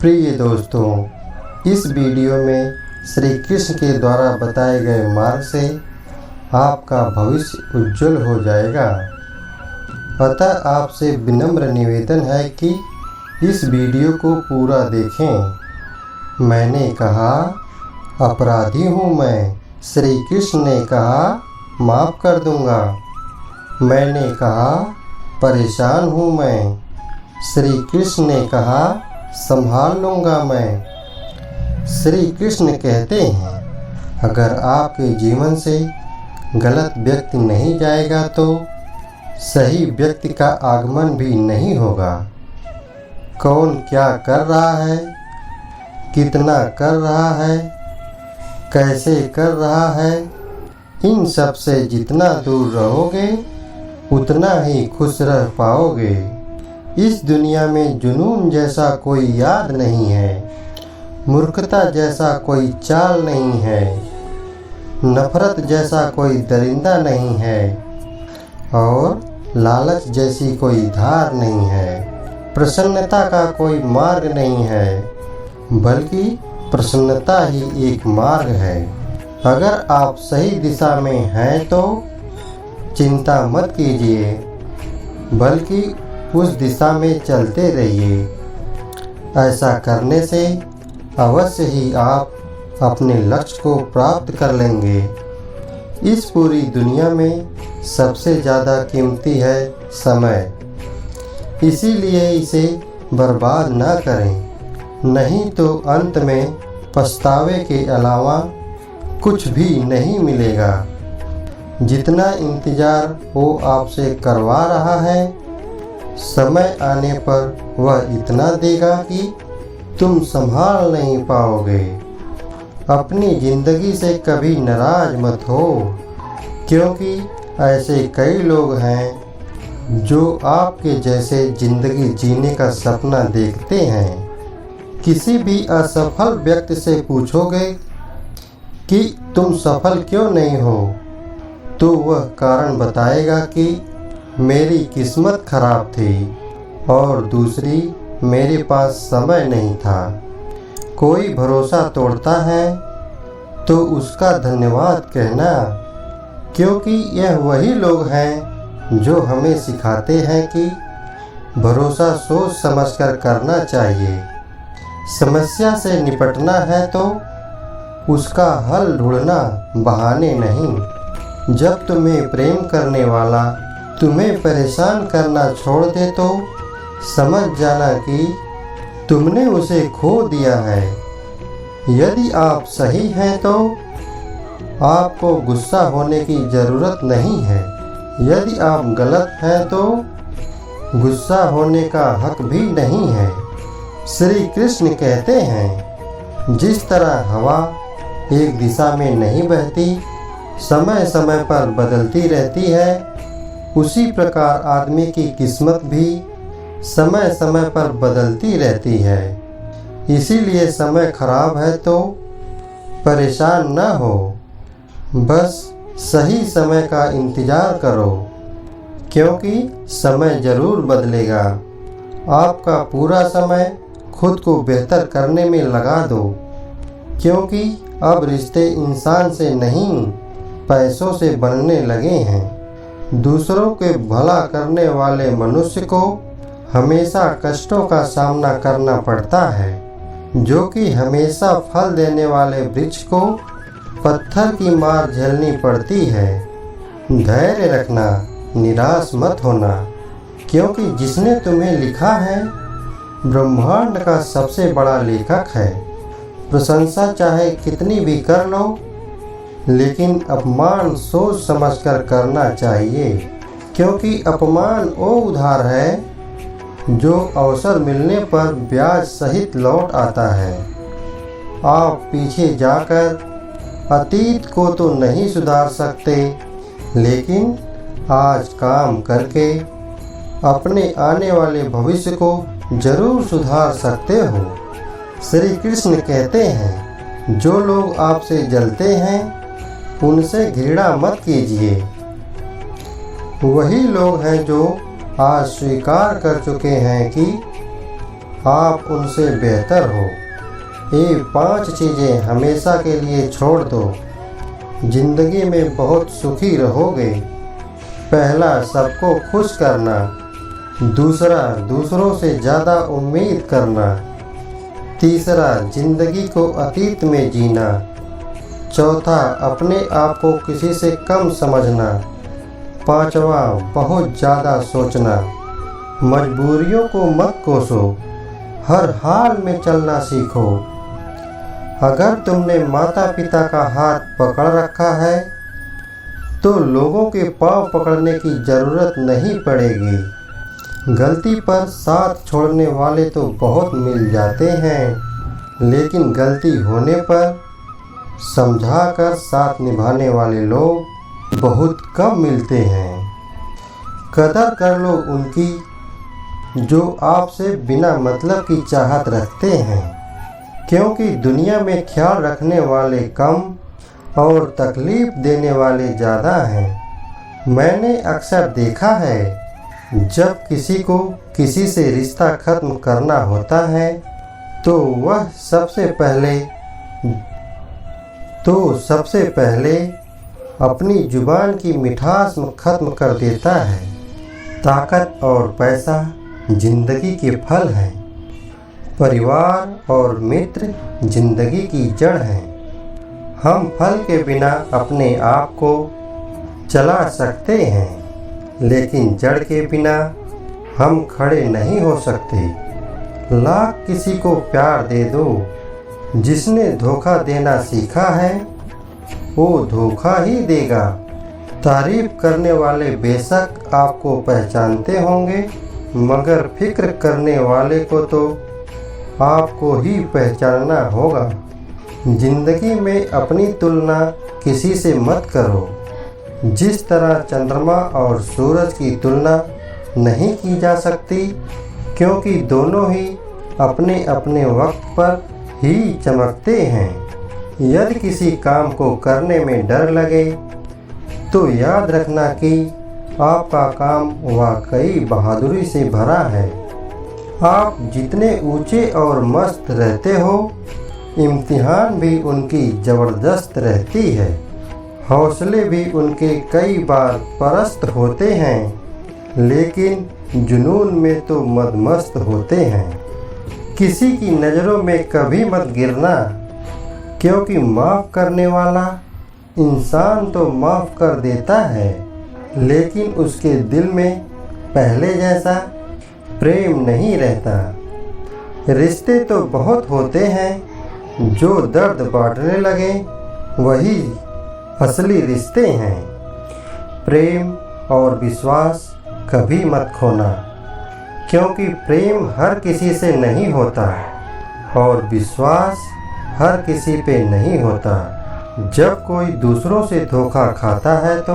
प्रिय दोस्तों, इस वीडियो में श्री कृष्ण के द्वारा बताए गए मार्ग से आपका भविष्य उज्जवल हो जाएगा। अतः आपसे विनम्र निवेदन है कि इस वीडियो को पूरा देखें। मैंने कहा अपराधी हूँ मैं, श्री कृष्ण ने कहा माफ़ कर दूँगा। मैंने कहा परेशान हूँ मैं, श्री कृष्ण ने कहा संभाल लूँगा मैं। श्री कृष्ण कहते हैं अगर आपके जीवन से गलत व्यक्ति नहीं जाएगा तो सही व्यक्ति का आगमन भी नहीं होगा। कौन क्या कर रहा है, कितना कर रहा है, कैसे कर रहा है, इन सब से जितना दूर रहोगे उतना ही खुश रह पाओगे। इस दुनिया में जुनून जैसा कोई याद नहीं है, मूर्खता जैसा कोई चाल नहीं है, नफरत जैसा कोई दरिंदा नहीं है और लालच जैसी कोई धार नहीं है। प्रसन्नता का कोई मार्ग नहीं है, बल्कि प्रसन्नता ही एक मार्ग है। अगर आप सही दिशा में हैं तो चिंता मत कीजिए, बल्कि उस दिशा में चलते रहिए। ऐसा करने से अवश्य ही आप अपने लक्ष्य को प्राप्त कर लेंगे। इस पूरी दुनिया में सबसे ज़्यादा कीमती है समय, इसीलिए इसे बर्बाद ना करें, नहीं तो अंत में पछतावे के अलावा कुछ भी नहीं मिलेगा। जितना इंतज़ार वो आपसे करवा रहा है, समय आने पर वह इतना देगा कि तुम संभाल नहीं पाओगे। अपनी ज़िंदगी से कभी नाराज़ मत हो, क्योंकि ऐसे कई लोग हैं जो आपके जैसे ज़िंदगी जीने का सपना देखते हैं। किसी भी असफल व्यक्ति से पूछोगे कि तुम सफल क्यों नहीं हो, तो वह कारण बताएगा कि मेरी किस्मत खराब थी और दूसरी मेरे पास समय नहीं था। कोई भरोसा तोड़ता है तो उसका धन्यवाद कहना, क्योंकि यह वही लोग हैं जो हमें सिखाते हैं कि भरोसा सोच समझकर करना चाहिए। समस्या से निपटना है तो उसका हल ढूंढना, बहाने नहीं। जब तुम्हें प्रेम करने वाला तुम्हें परेशान करना छोड़ दे तो समझ जाना कि तुमने उसे खो दिया है। यदि आप सही हैं तो आपको गुस्सा होने की ज़रूरत नहीं है। यदि आप गलत हैं तो गुस्सा होने का हक भी नहीं है। श्री कृष्ण कहते हैं जिस तरह हवा एक दिशा में नहीं बहती, समय समय पर बदलती रहती है, उसी प्रकार आदमी की किस्मत भी समय समय पर बदलती रहती है। इसीलिए समय खराब है तो परेशान न हो, बस सही समय का इंतज़ार करो, क्योंकि समय ज़रूर बदलेगा। आपका पूरा समय खुद को बेहतर करने में लगा दो, क्योंकि अब रिश्ते इंसान से नहीं पैसों से बनने लगे हैं। दूसरों के भला करने वाले मनुष्य को हमेशा कष्टों का सामना करना पड़ता है, जो कि हमेशा फल देने वाले वृक्ष को पत्थर की मार झेलनी पड़ती है। धैर्य रखना, निराश मत होना, क्योंकि जिसने तुम्हें लिखा है ब्रह्मांड का सबसे बड़ा लेखक है। प्रशंसा चाहे कितनी भी कर लो, लेकिन अपमान सोच समझकर करना चाहिए, क्योंकि अपमान वो उधार है जो अवसर मिलने पर ब्याज सहित लौट आता है। आप पीछे जाकर अतीत को तो नहीं सुधार सकते, लेकिन आज काम करके अपने आने वाले भविष्य को जरूर सुधार सकते हो। श्री कृष्ण कहते हैं जो लोग आपसे जलते हैं उनसे घृणा मत कीजिए। वही लोग हैं जो आज स्वीकार कर चुके हैं कि आप उनसे बेहतर हो। ये 5 चीज़ें हमेशा के लिए छोड़ दो, जिंदगी में बहुत सुखी रहोगे। पहला, सबको खुश करना। दूसरा, दूसरों से ज़्यादा उम्मीद करना। तीसरा, जिंदगी को अतीत में जीना। चौथा, अपने आप को किसी से कम समझना। पांचवा, बहुत ज़्यादा सोचना। मजबूरियों को मत कोसो, हर हाल में चलना सीखो। अगर तुमने माता पिता का हाथ पकड़ रखा है तो लोगों के पांव पकड़ने की ज़रूरत नहीं पड़ेगी। गलती पर साथ छोड़ने वाले तो बहुत मिल जाते हैं, लेकिन गलती होने पर समझाकर साथ निभाने वाले लोग बहुत कम मिलते हैं। कदर कर लो उनकी जो आपसे बिना मतलब की चाहत रखते हैं, क्योंकि दुनिया में ख्याल रखने वाले कम और तकलीफ़ देने वाले ज़्यादा हैं। मैंने अक्सर देखा है, जब किसी को किसी से रिश्ता ख़त्म करना होता है तो वह सबसे पहले अपनी जुबान की मिठास ख़त्म कर देता है। ताकत और पैसा जिंदगी के फल हैं। परिवार और मित्र जिंदगी की जड़ हैं। हम फल के बिना अपने आप को चला सकते हैं, लेकिन जड़ के बिना हम खड़े नहीं हो सकते। लाख किसी को प्यार दे दो, जिसने धोखा देना सीखा है वो धोखा ही देगा। तारीफ करने वाले बेशक आपको पहचानते होंगे, मगर फिक्र करने वाले को तो आपको ही पहचानना होगा। जिंदगी में अपनी तुलना किसी से मत करो। जिस तरह चंद्रमा और सूरज की तुलना नहीं की जा सकती, क्योंकि दोनों ही अपने अपने वक्त पर ही चमकते हैं। यदि किसी काम को करने में डर लगे तो याद रखना कि आपका काम वाकई बहादुरी से भरा है। आप जितने ऊंचे और मस्त रहते हो, इम्तिहान भी उनकी ज़बरदस्त रहती है। हौसले भी उनके कई बार परस्त होते हैं, लेकिन जुनून में तो मदमस्त होते हैं। किसी की नज़रों में कभी मत गिरना, क्योंकि माफ़ करने वाला इंसान तो माफ़ कर देता है, लेकिन उसके दिल में पहले जैसा प्रेम नहीं रहता। रिश्ते तो बहुत होते हैं, जो दर्द बांटने लगे वही असली रिश्ते हैं। प्रेम और विश्वास कभी मत खोना, क्योंकि प्रेम हर किसी से नहीं होता और विश्वास हर किसी पे नहीं होता। जब कोई दूसरों से धोखा खाता है तो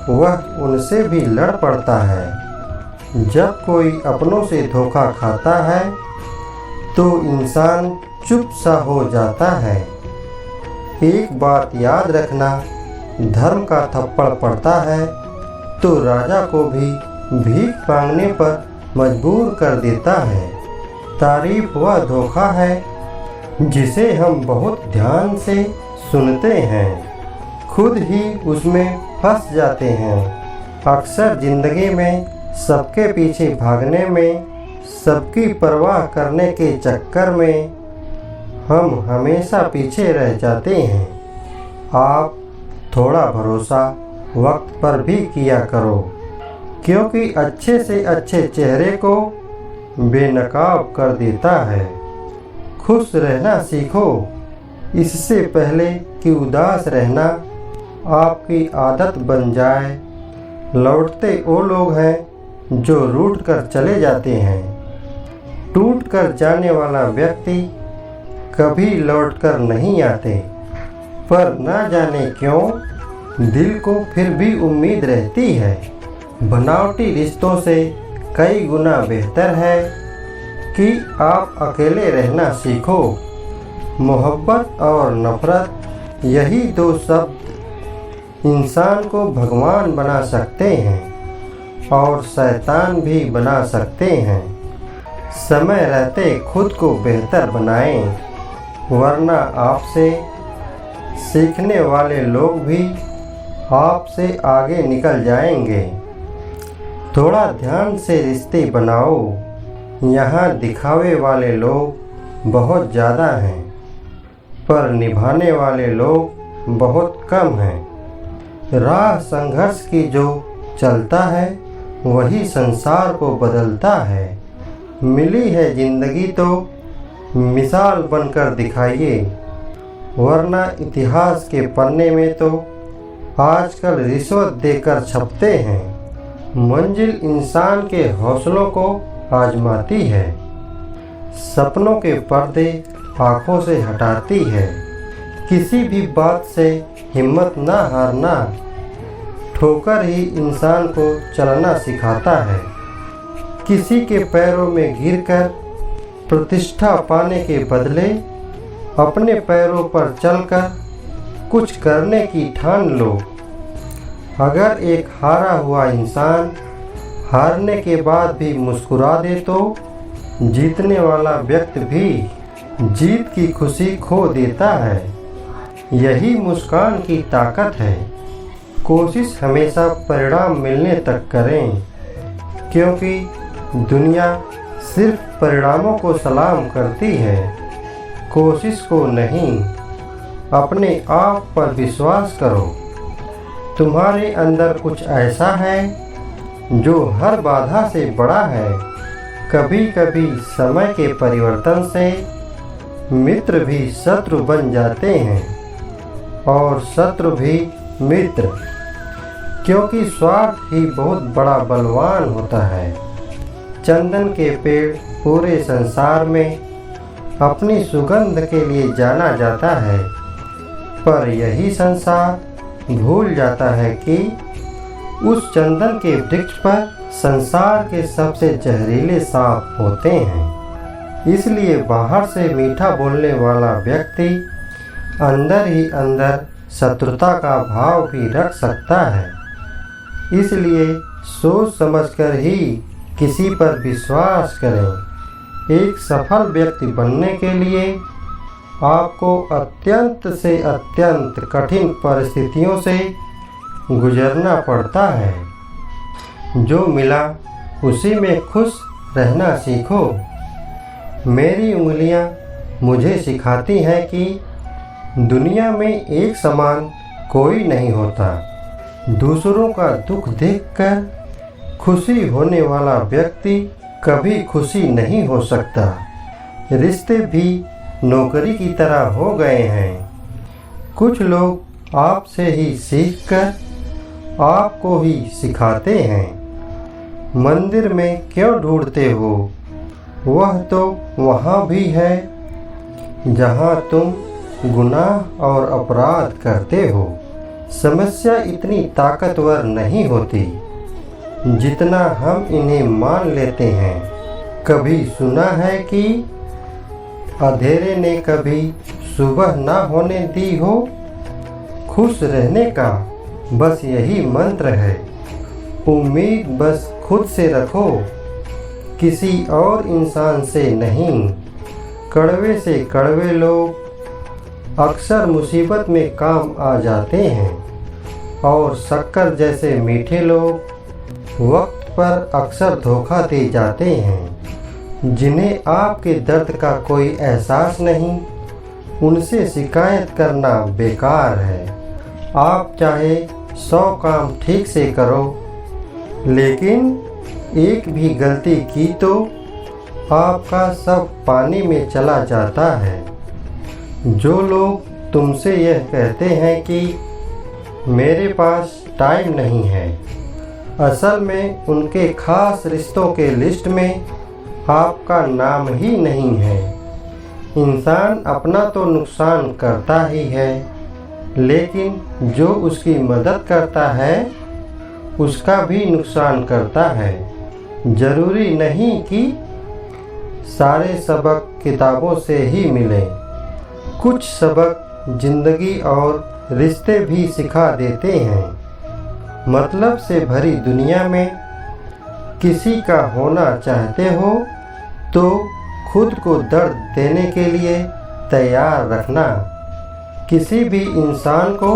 वह उनसे भी लड़ पड़ता है। जब कोई अपनों से धोखा खाता है तो इंसान चुप सा हो जाता है। एक बात याद रखना, धर्म का थप्पड़ पड़ता है तो राजा को भी भीख मांगने पर मजबूर कर देता है। तारीफ वह धोखा है जिसे हम बहुत ध्यान से सुनते हैं, खुद ही उसमें फंस जाते हैं। अक्सर ज़िंदगी में सबके पीछे भागने में, सबकी परवाह करने के चक्कर में हम हमेशा पीछे रह जाते हैं। आप थोड़ा भरोसा वक्त पर भी किया करो, क्योंकि अच्छे से अच्छे चेहरे को बेनकाब कर देता है। खुश रहना सीखो, इससे पहले कि उदास रहना आपकी आदत बन जाए। लौटते वो लोग हैं जो रूठ कर चले जाते हैं। टूट कर जाने वाला व्यक्ति कभी लौट कर नहीं आते, पर ना जाने क्यों दिल को फिर भी उम्मीद रहती है। बनावटी रिश्तों से कई गुना बेहतर है कि आप अकेले रहना सीखो। मोहब्बत और नफ़रत, यही दो शब्द इंसान को भगवान बना सकते हैं और शैतान भी बना सकते हैं। समय रहते खुद को बेहतर बनाएं, वरना आपसे सीखने वाले लोग भी आपसे आगे निकल जाएंगे। थोड़ा ध्यान से रिश्ते बनाओ, यहाँ दिखावे वाले लोग बहुत ज़्यादा हैं, पर निभाने वाले लोग बहुत कम हैं। राह संघर्ष की जो चलता है वही संसार को बदलता है। मिली है जिंदगी तो मिसाल बनकर दिखाइए, वरना इतिहास के पन्ने में तो आजकल रिश्वत देकर छपते हैं। मंजिल इंसान के हौसलों को आजमाती है, सपनों के पर्दे आँखों से हटाती है। किसी भी बात से हिम्मत ना हारना, ठोकर ही इंसान को चलना सिखाता है। किसी के पैरों में गिरकर प्रतिष्ठा पाने के बदले अपने पैरों पर चलकर कुछ करने की ठान लो। अगर एक हारा हुआ इंसान हारने के बाद भी मुस्कुरा दे तो जीतने वाला व्यक्ति भी जीत की खुशी खो देता है। यही मुस्कान की ताकत है। कोशिश हमेशा परिणाम मिलने तक करें, क्योंकि दुनिया सिर्फ परिणामों को सलाम करती है, कोशिश को नहीं। अपने आप पर विश्वास करो। तुम्हारे अंदर कुछ ऐसा है जो हर बाधा से बड़ा है। कभी कभी समय के परिवर्तन से मित्र भी शत्रु बन जाते हैं और शत्रु भी मित्र, क्योंकि स्वार्थ ही बहुत बड़ा बलवान होता है। चंदन के पेड़ पूरे संसार में अपनी सुगंध के लिए जाना जाता है, पर यही संसार भूल जाता है कि उस चंदन के वृक्ष पर संसार के सबसे जहरीले सांप होते हैं। इसलिए बाहर से मीठा बोलने वाला व्यक्ति अंदर ही अंदर शत्रुता का भाव भी रख सकता है। इसलिए सोच समझकर ही किसी पर विश्वास करें। एक सफल व्यक्ति बनने के लिए आपको अत्यंत से अत्यंत कठिन परिस्थितियों से गुजरना पड़ता है। जो मिला उसी में खुश रहना सीखो। मेरी उंगलियां मुझे सिखाती हैं कि दुनिया में एक समान कोई नहीं होता। दूसरों का दुख देखकर खुशी होने वाला व्यक्ति कभी खुशी नहीं हो सकता। रिश्ते भी नौकरी की तरह हो गए हैं। कुछ लोग आपसे ही सीखकर आपको ही सिखाते हैं। मंदिर में क्यों ढूंढते हो? वह तो वहाँ भी है जहाँ तुम गुनाह और अपराध करते हो। समस्या इतनी ताकतवर नहीं होती जितना हम इन्हें मान लेते हैं। कभी सुना है कि अंधेरे ने कभी सुबह ना होने दी हो? खुश रहने का बस यही मंत्र है। उम्मीद बस खुद से रखो, किसी और इंसान से नहीं। कड़वे से कड़वे लोग अक्सर मुसीबत में काम आ जाते हैं और शक्कर जैसे मीठे लोग वक्त पर अक्सर धोखा दे जाते हैं। जिन्हें आपके दर्द का कोई एहसास नहीं, उनसे शिकायत करना बेकार है। आप चाहे 100 काम ठीक से करो, लेकिन एक भी गलती की तो आपका सब पानी में चला जाता है। जो लोग तुमसे यह कहते हैं कि मेरे पास टाइम नहीं है, असल में उनके खास रिश्तों के लिस्ट में आपका नाम ही नहीं है। इंसान अपना तो नुकसान करता ही है, लेकिन जो उसकी मदद करता है उसका भी नुकसान करता है। ज़रूरी नहीं कि सारे सबक किताबों से ही मिले। कुछ सबक ज़िंदगी और रिश्ते भी सिखा देते हैं। मतलब से भरी दुनिया में किसी का होना चाहते हो तो खुद को दर्द देने के लिए तैयार रखना। किसी भी इंसान को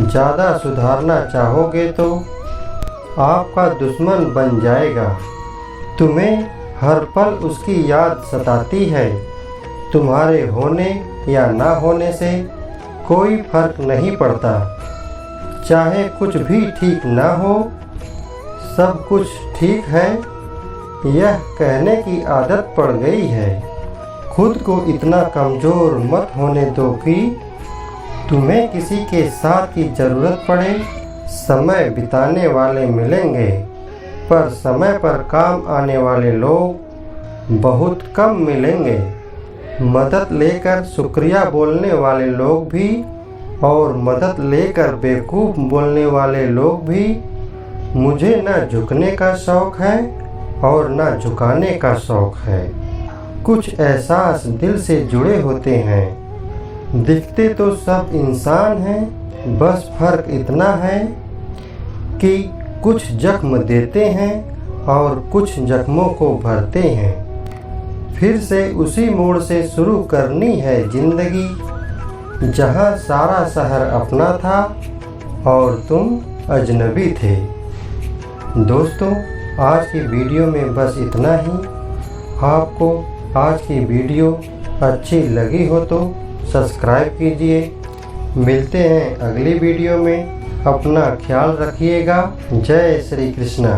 ज़्यादा सुधारना चाहोगे तो आपका दुश्मन बन जाएगा। तुम्हें हर पल उसकी याद सताती है। तुम्हारे होने या ना होने से कोई फर्क नहीं पड़ता। चाहे कुछ भी ठीक ना हो, सब कुछ ठीक है, यह कहने की आदत पड़ गई है। खुद को इतना कमज़ोर मत होने दो कि तुम्हें किसी के साथ की ज़रूरत पड़े। समय बिताने वाले मिलेंगे, पर समय पर काम आने वाले लोग बहुत कम मिलेंगे। मदद लेकर शुक्रिया बोलने वाले लोग भी और मदद लेकर बेवकूफ़ बोलने वाले लोग भी। मुझे ना झुकने का शौक़ है और ना झुकाने का शौक़ है। कुछ एहसास दिल से जुड़े होते हैं। दिखते तो सब इंसान हैं, बस फ़र्क इतना है कि कुछ जख्म देते हैं और कुछ जख्मों को भरते हैं। फिर से उसी मोड़ से शुरू करनी है ज़िंदगी, जहाँ सारा शहर अपना था और तुम अजनबी थे। दोस्तों, आज की वीडियो में बस इतना ही। आपको आज की वीडियो अच्छी लगी हो तो सब्सक्राइब कीजिए। मिलते हैं अगली वीडियो में। अपना ख्याल रखिएगा। जय श्री कृष्णा।